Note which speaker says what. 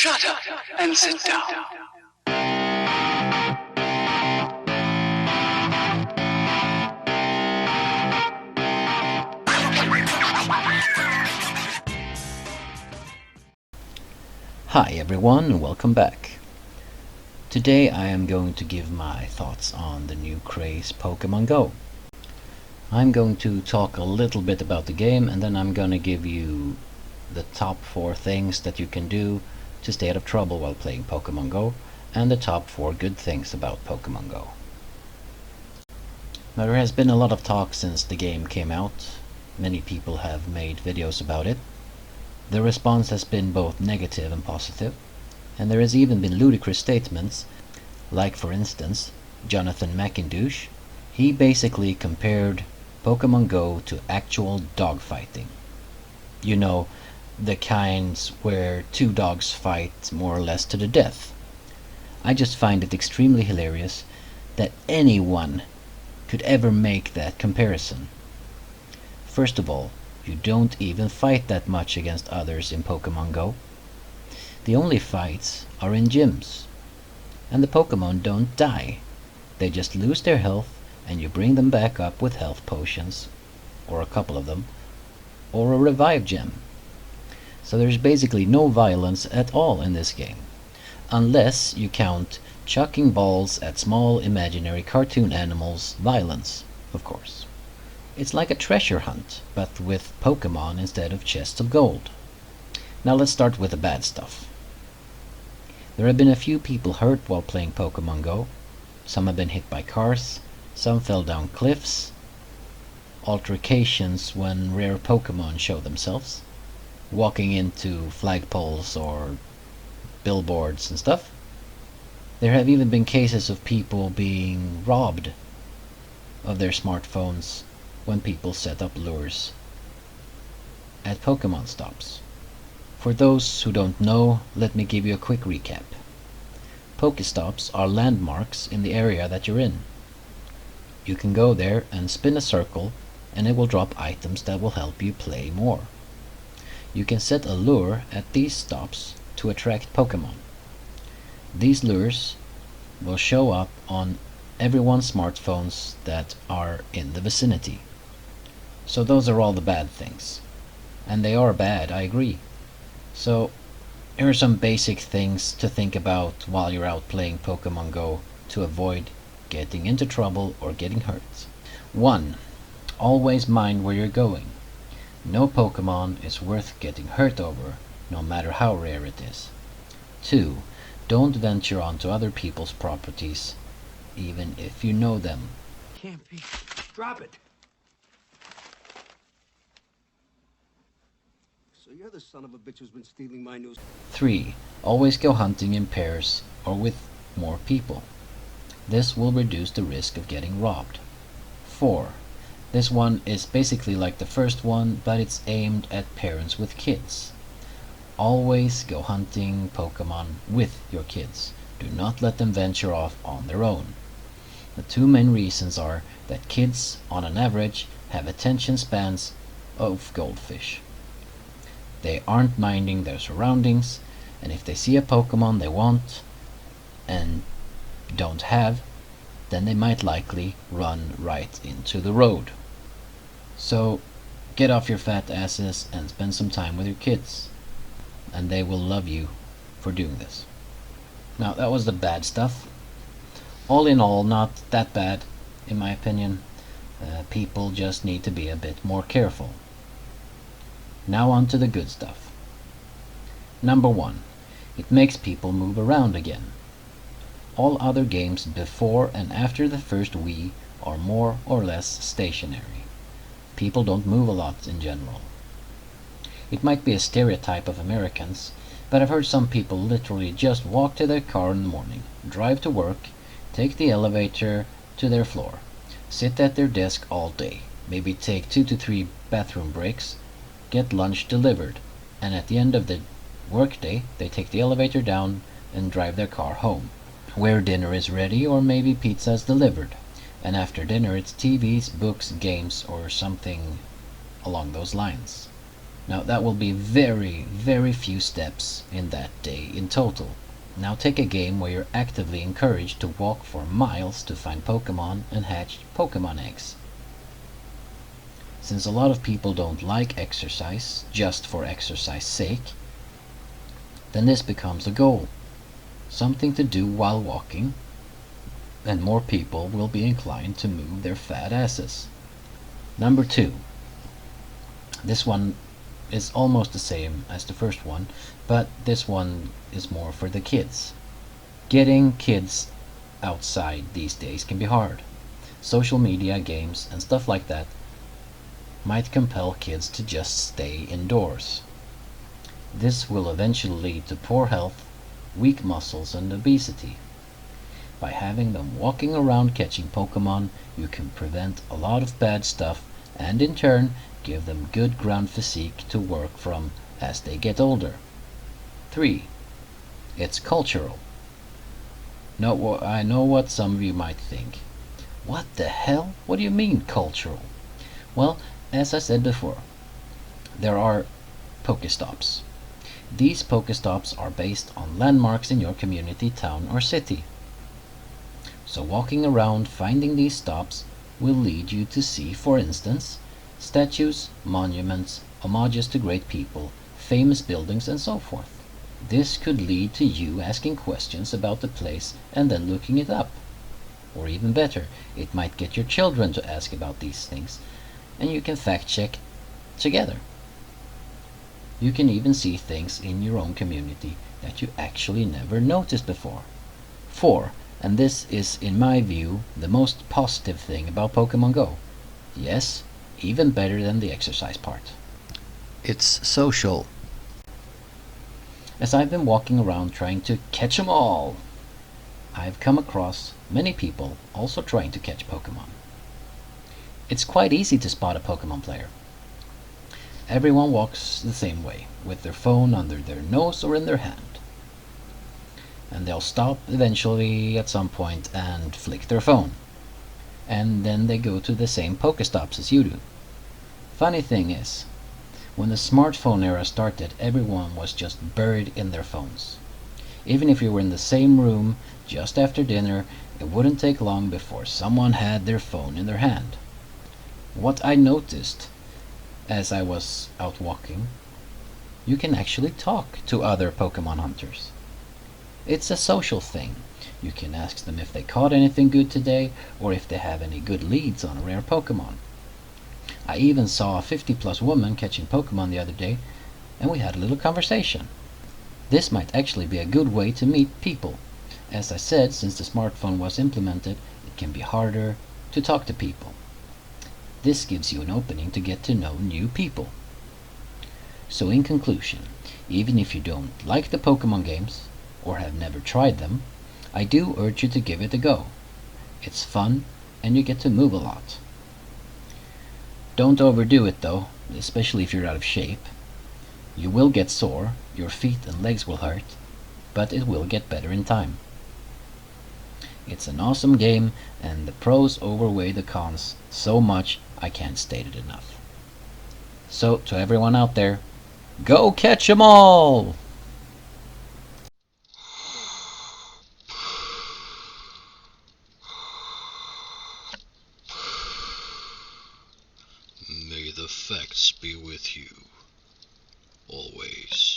Speaker 1: Shut up and sit down.
Speaker 2: Hi everyone and welcome back. Today I am going to give my thoughts on the new craze Pokemon Go. I'm going to talk a little bit about the game and then I'm going to give you the top 4 things that you can do to stay out of trouble while playing Pokemon Go and the top 4 good things about Pokemon Go. Now there has been a lot of talk since the game came out. Many people have made videos about it. The response has been both negative and positive, and there has even been ludicrous statements, like for instance, Jonathan McIndoosh. He basically compared Pokemon Go to actual dogfighting. You know, the kinds where 2 dogs fight more or less to the death. I just find it extremely hilarious that anyone could ever make that comparison. First of all, you don't even fight that much against others in Pokemon Go. The only fights are in gyms. And the Pokemon don't die. They just lose their health and you bring them back up with health potions, or a couple of them, or a revive gem. So there's basically no violence at all in this game. Unless you count chucking balls at small imaginary cartoon animals violence, of course. It's like a treasure hunt, but with Pokemon instead of chests of gold. Now let's start with the bad stuff. There have been a few people hurt while playing Pokemon Go. Some have been hit by cars, some fell down cliffs, altercations when rare Pokemon show themselves, walking into flagpoles or billboards and stuff. There have even been cases of people being robbed of their smartphones when people set up lures at Pokemon stops. For those who don't know, let me give you a quick recap. Pokestops are landmarks in the area that you're in. You can go there and spin a circle and it will drop items that will help you play more. You can set a lure at these stops to attract Pokemon. These lures will show up on everyone's smartphones that are in the vicinity. So those are all the bad things. And they are bad, I agree. So here are some basic things to think about while you're out playing Pokemon Go to avoid getting into trouble or getting hurt. 1. Always mind where you're going. No Pokemon is worth getting hurt over, no matter how rare it is. 2. Don't venture onto other people's properties, even if you know them.
Speaker 1: Can't be. Drop it. So you're the son of a bitch who's been stealing my news.
Speaker 2: 3. Always go hunting in pairs or with more people. This will reduce the risk of getting robbed. 4. This one is basically like the first one, but it's aimed at parents with kids. Always go hunting Pokemon with your kids. Do not let them venture off on their own. The 2 main reasons are that kids, on an average, have attention spans of goldfish. They aren't minding their surroundings, and if they see a Pokemon they want and don't have, then they might likely run right into the road. So get off your fat asses and spend some time with your kids, and they will love you for doing this. Now that was the bad stuff. All in all, not that bad in my opinion. People just need to be a bit more careful. Now on to the good stuff. Number 1. It makes people move around again. All other games before and after the first Wii are more or less stationary. People don't move a lot in general. It might be a stereotype of Americans, but I've heard some people literally just walk to their car in the morning, drive to work, take the elevator to their floor, sit at their desk all day, maybe take 2 to 3 bathroom breaks, get lunch delivered, and at the end of the workday they take the elevator down and drive their car home, where dinner is ready or maybe pizza is delivered, and after dinner it's TVs, books, games, or something along those lines. Now that will be very, very few steps in that day in total. Now take a game where you're actively encouraged to walk for miles to find Pokemon and hatch Pokemon eggs. Since a lot of people don't like exercise just for exercise sake, then this becomes a goal. Something to do while walking, and more people will be inclined to move their fat asses. Number 2. This one is almost the same as the first one, but this one is more for the kids. Getting kids outside these days can be hard. Social media, games, and stuff like that might compel kids to just stay indoors. This will eventually lead to poor health, weak muscles, and obesity. By having them walking around catching Pokemon, you can prevent a lot of bad stuff and in turn give them good ground physique to work from as they get older. 3. It's cultural. Now, I know what some of you might think. What the hell? What do you mean cultural? Well, as I said before, there are Pokestops. These Pokestops are based on landmarks in your community, town, or city. So walking around finding these stops will lead you to see, for instance, statues, monuments, homages to great people, famous buildings, and so forth. This could lead to you asking questions about the place and then looking it up. Or even better, it might get your children to ask about these things, and you can fact check together. You can even see things in your own community that you actually never noticed before. 4. And this is, in my view, the most positive thing about Pokemon Go. Yes, even better than the exercise part. It's social. As I've been walking around trying to catch 'em all, I've come across many people also trying to catch Pokemon. It's quite easy to spot a Pokemon player. Everyone walks the same way, with their phone under their nose or in their hand. And they'll stop eventually at some point and flick their phone. And then they go to the same Pokestops as you do. Funny thing is, when the smartphone era started, everyone was just buried in their phones. Even if you were in the same room just after dinner, it wouldn't take long before someone had their phone in their hand. What I noticed as I was out walking, you can actually talk to other Pokemon hunters. It's a social thing. You can ask them if they caught anything good today or if they have any good leads on a rare Pokemon. I even saw a 50-plus woman catching Pokemon the other day, and we had a little conversation. This might actually be a good way to meet people. As I said, since the smartphone was implemented, it can be harder to talk to people. This gives you an opening to get to know new people. So in conclusion, even if you don't like the Pokemon games, or have never tried them, I do urge you to give it a go. It's fun, and you get to move a lot. Don't overdo it though, especially if you're out of shape. You will get sore, your feet and legs will hurt, but it will get better in time. It's an awesome game, and the pros outweigh the cons so much I can't state it enough. So, to everyone out there, go catch 'em all!
Speaker 3: May the facts be with you, always.